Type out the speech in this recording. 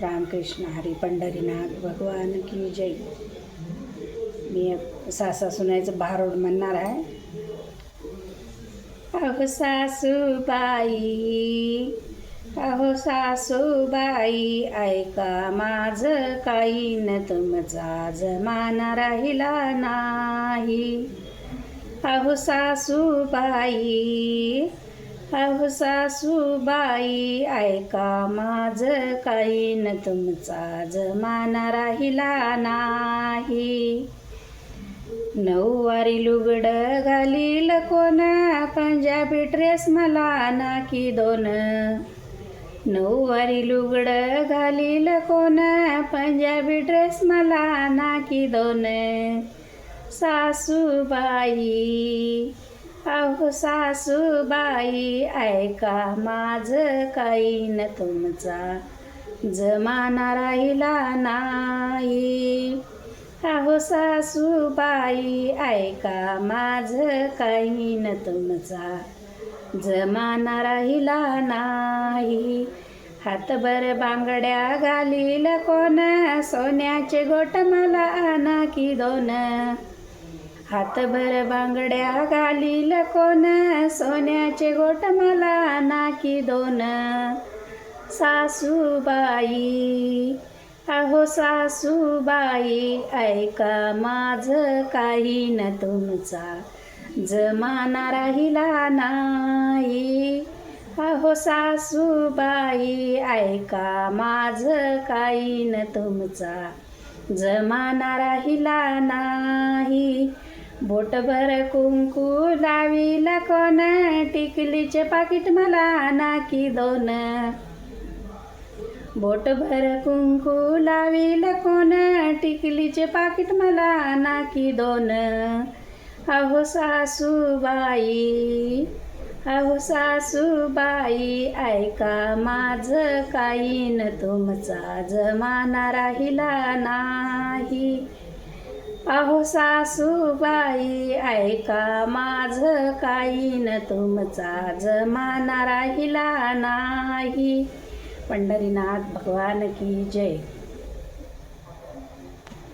रामकृष्ण हरी पंढरीनाथ भगवान की जय। मी सासा सुनायचं भारुड म्हणणार आहे। अहो सासूबाई, अहो सासूबाई, ऐका माझं काही न तुमचा जमाना राहिला नाही। अहो सासूबाई, अहो सासूबाई, ऐका माझं काही न तुमचा जमाना राहिला नाही। नऊवारी लुगडं घालील कोण, पंजाबी ड्रेस मला नाकी दोन। नऊवारी लुगडं घालील कोण, पंजाबी ड्रेस मला नाकी दोन। सासूबाई, अहो सासूबाई, ऐका माझं काही न तुमचा जमाना राहिला नाही। अहो सासूबाई, ऐका माझं काही न तुमचा जमाना राहिला नाही। हातभर बांगड्या घालील कोण, सोन्याचे गोट मला नाकी दोन। हातभर बांगड्या घालील कोण, सोन्याचे गोट मला नाकी दोन। सासूबाई, अहो सासूबाई, ऐका माझं काही न तुमचा जमाना राहिला नाही। अहो सासूबाई, ऐका माझं काही न तुमचा जमाना राहिला नाही। बोटभर कुंकू लावील कोण, टिकलीचे पाकिट मला नाकी दोन। बोटभर कुंकू लावील कोण, टिकलीचे पाकिट मला नाकी दोन। अहो सासूबाई, अहो सासूबाई, ऐका माझं काही न तुमचा जमाना राहिला नाही। अहो सासूबाई, ऐका माझं काही न तुमचा जमाना राहिला नाही। पंढरीनाथ भगवान की जय।